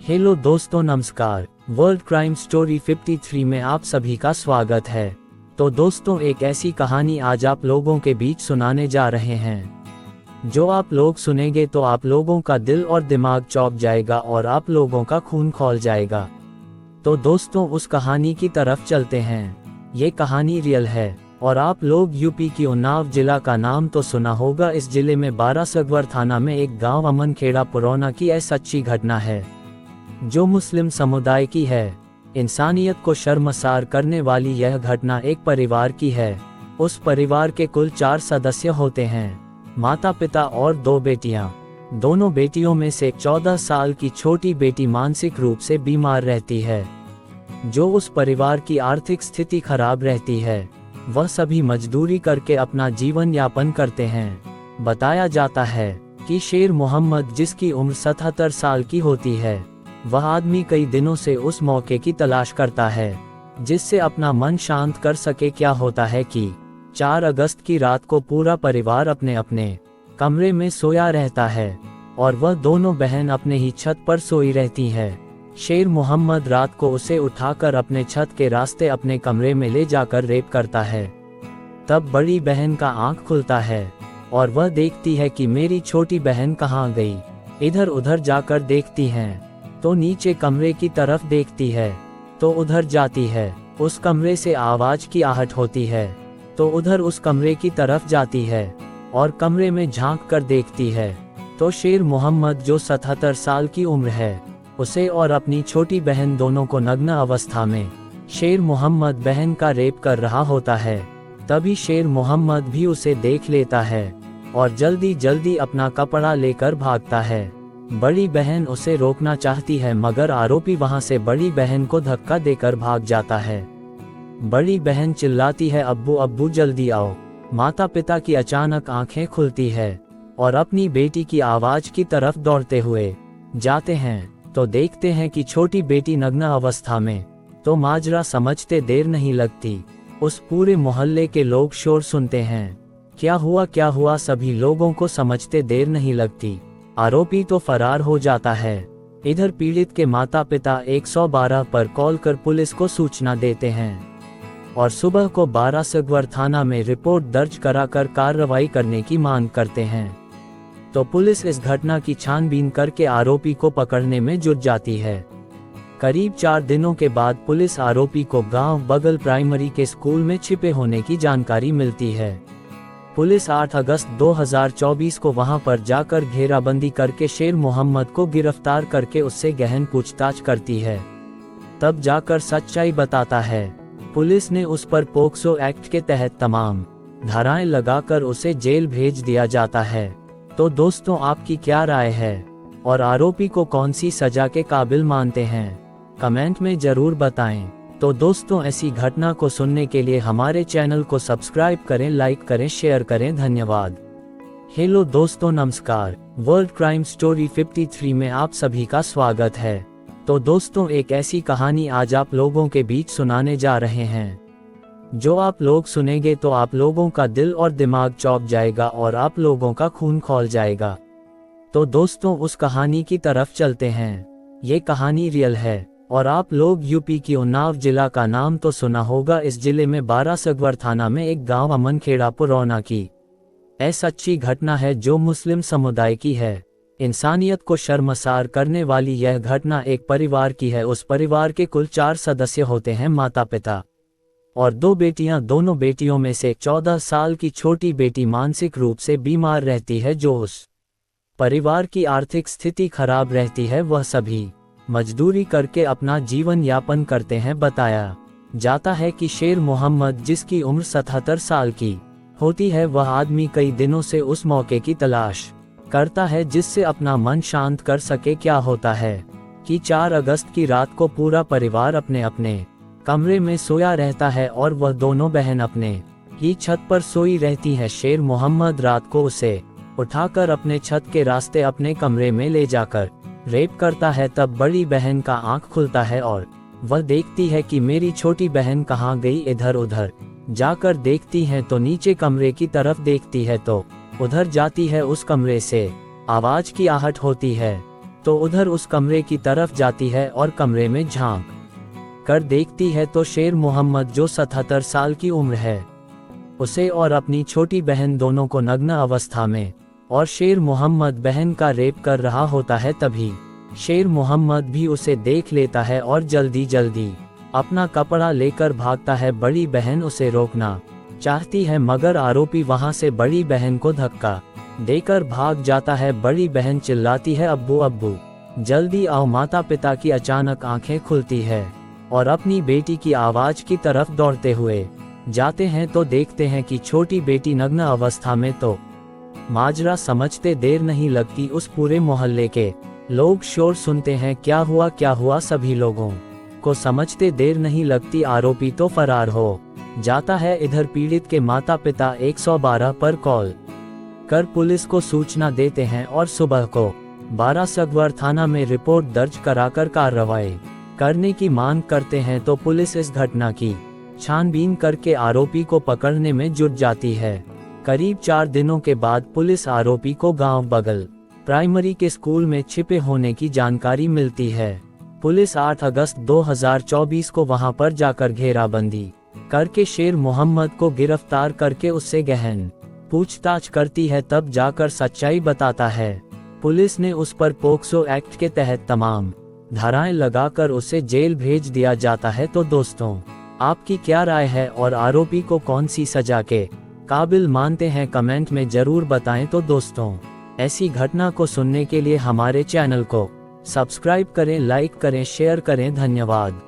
Hello दोस्तों, नमस्कार। World crime story 53 में आप सभी का स्वागत है। तो दोस्तों, एक ऐसी कहानी आज आप लोगों के बीच सुनाने जा रहे हैं जो आप लोग सुनेंगे तो आप लोगों का दिल और दिमाग चौंक जाएगा और आप लोगों का खून खौल जाएगा। तो दोस्तों, उस कहानी की तरफ चलते हैं। ये कहानी रियल है और आप लोग यूपी की उन्नाव जिला का नाम तो सुना होगा। इस जिले में बारासगवर थाना में एक गांव अमनखेड़ा पुरौना की ऐसी सच्ची घटना है जो मुस्लिम समुदाय की है। इंसानियत को शर्मसार करने वाली यह घटना एक परिवार की है। उस परिवार के कुल 4 सदस्य होते हैं, माता पिता और 2 बेटियां। दोनों बेटियों में से 14 साल की छोटी बेटी मानसिक रूप से बीमार रहती है, जो उस परिवार की आर्थिक स्थिति खराब रहती है। वह सभी मजदूरी करके अपना जीवन यापन करते हैं। बताया जाता है कि शेर मोहम्मद, जिसकी उम्र 77 साल की होती है, वह आदमी कई दिनों से उस मौके की तलाश करता है जिससे अपना मन शांत कर सके। क्या होता है कि 4 अगस्त की रात को पूरा परिवार अपने अपने कमरे में सोया रहता है और वह दोनों बहन अपने ही छत पर सोई रहती है। शेर मोहम्मद रात को उसे उठाकर अपने छत के रास्ते अपने कमरे में ले जाकर रेप करता है। तब बड़ी बहन का आंख खुलता है और वह देखती है कि मेरी छोटी बहन कहाँ गई। इधर उधर जाकर देखती हैं तो नीचे कमरे की तरफ देखती है तो उधर जाती है। उस कमरे से आवाज की आहट होती है तो उधर उस कमरे की तरफ जाती है और कमरे में झांक कर देखती है तो शेर मोहम्मद, जो 77 साल की उम्र है, उसे और अपनी छोटी बहन दोनों को नग्न अवस्था में शेर मोहम्मद बहन का रेप कर रहा होता है। तभी शेर मोहम्मद भी उसे देख लेता है और जल्दी जल्दी अपना कपड़ा लेकर भागता है। बड़ी बहन उसे रोकना चाहती है मगर आरोपी वहां से बड़ी बहन को धक्का देकर भाग जाता है। बड़ी बहन चिल्लाती है, अब्बू अब्बू जल्दी आओ। माता पिता की अचानक आंखें खुलती है और अपनी बेटी की आवाज की तरफ दौड़ते हुए जाते हैं तो देखते हैं कि छोटी बेटी नग्न अवस्था में। तो माजरा समझते देर नहीं लगती। उस पूरे मोहल्ले के लोग शोर सुनते हैं, क्या हुआ। सभी लोगों को समझते देर नहीं लगती। आरोपी तो फरार हो जाता है। इधर पीड़ित के माता पिता 112 पर कॉल कर पुलिस को सूचना देते हैं और सुबह को बारासगवर थाना में रिपोर्ट दर्ज कराकर कार्रवाई करने की मांग करते हैं। तो पुलिस इस घटना की छानबीन करके आरोपी को पकड़ने में जुट जाती है। करीब 4 दिनों के बाद पुलिस आरोपी को गांव बगल प्राइमरी के स्कूल में छिपे होने की जानकारी मिलती है। पुलिस 8 अगस्त 2024 को वहां पर जाकर घेराबंदी करके शेर मोहम्मद को गिरफ्तार करके उससे गहन पूछताछ करती है। तब जाकर सच्चाई बताता है। पुलिस ने उस पर पोक्सो एक्ट के तहत तमाम धाराएं लगाकर उसे जेल भेज दिया जाता है। तो दोस्तों, आपकी क्या राय है और आरोपी को कौन सी सजा के काबिल मानते हैं? कमेंट में जरूर बताएं। तो दोस्तों, ऐसी घटना को सुनने के लिए हमारे चैनल को सब्सक्राइब करें, लाइक करें, शेयर करें। धन्यवाद। हेलो दोस्तों, नमस्कार। वर्ल्ड क्राइम स्टोरी 53 में आप सभी का स्वागत है। तो दोस्तों, एक ऐसी कहानी आज आप लोगों के बीच सुनाने जा रहे हैं जो आप लोग सुनेंगे तो आप लोगों का दिल और दिमाग चौंक जाएगा और आप लोगों का खून खौल जाएगा। तो दोस्तों, उस कहानी की तरफ चलते हैं। ये कहानी रियल है और आप लोग यूपी की उन्नाव जिला का नाम तो सुना होगा। इस जिले में बारासगवर थाना में एक गांव अमनखेड़ा पुरौना की ऐसी सच्ची घटना है जो मुस्लिम समुदाय की है। इंसानियत को शर्मसार करने वाली यह घटना एक परिवार की है। उस परिवार के कुल 4 सदस्य होते हैं, माता पिता और 2 बेटियां। दोनों बेटियों में से 14 साल की छोटी बेटी मानसिक रूप से बीमार रहती है, जो उस परिवार की आर्थिक स्थिति खराब रहती है। वह सभी मजदूरी करके अपना जीवन यापन करते हैं। बताया जाता है कि शेर मोहम्मद, जिसकी उम्र 77 साल की होती है, वह आदमी कई दिनों से उस मौके की तलाश करता है जिससे अपना मन शांत कर सके। क्या होता है कि 4 अगस्त की रात को पूरा परिवार अपने अपने कमरे में सोया रहता है और वह दोनों बहन अपने ही छत पर सोई रहती है। शेर मोहम्मद रात को उसे उठाकर अपने छत के रास्ते अपने कमरे में ले जाकर रेप करता है। तब बड़ी बहन का आंख खुलता है और वह देखती है कि मेरी छोटी बहन कहाँ गई। इधर उधर जाकर देखती है तो नीचे कमरे की तरफ देखती है तो उधर जाती है। उस कमरे से आवाज की आहट होती है तो उधर उस कमरे की तरफ जाती है और कमरे में झांक कर देखती है तो शेर मोहम्मद, जो 77 साल की उम्र है, उसे और अपनी छोटी बहन दोनों को नग्न अवस्था में और शेर मोहम्मद बहन का रेप कर रहा होता है। तभी शेर मोहम्मद भी उसे देख लेता है और जल्दी जल्दी अपना कपड़ा लेकर भागता है। बड़ी बहन उसे रोकना चाहती है मगर आरोपी वहां से बड़ी बहन को धक्का देकर भाग जाता है। बड़ी बहन चिल्लाती है, अब्बू अब्बू जल्दी आओ। माता पिता की अचानक आंखें खुलती है और अपनी बेटी की आवाज की तरफ दौड़ते हुए जाते हैं तो देखते हैं कि छोटी बेटी नग्न अवस्था में। तो माजरा समझते देर नहीं लगती, उस पूरे मोहल्ले के लोग शोर सुनते हैं, क्या हुआ। सभी लोगों को समझते देर नहीं लगती, आरोपी तो फरार हो जाता है। इधर पीड़ित के माता पिता 112 पर कॉल कर पुलिस को सूचना देते हैं और सुबह को 12 सगवर थाना में रिपोर्ट दर्ज कराकर कार्रवाई करने की मांग करते हैं। तो पुलिस इस घटना की छानबीन करके आरोपी को पकड़ने में जुट जाती है। करीब 4 दिनों के बाद पुलिस आरोपी को गांव बगल प्राइमरी के स्कूल में छिपे होने की जानकारी मिलती है। पुलिस 8 अगस्त 2024 को वहां पर जाकर घेराबंदी करके शेर मोहम्मद को गिरफ्तार करके उससे गहन पूछताछ करती है, तब जाकर सच्चाई बताता है। पुलिस ने उस पर पोक्सो एक्ट के तहत तमाम धाराएं लगाकर उसे जेल भेज दिया जाता है। तो दोस्तों, आपकी क्या राय है और आरोपी को कौन सी सजा के काबिल मानते हैं, कमेंट में जरूर बताएं। तो दोस्तों, ऐसी घटना को सुनने के लिए हमारे चैनल को सब्सक्राइब करें, लाइक करें, शेयर करें। धन्यवाद।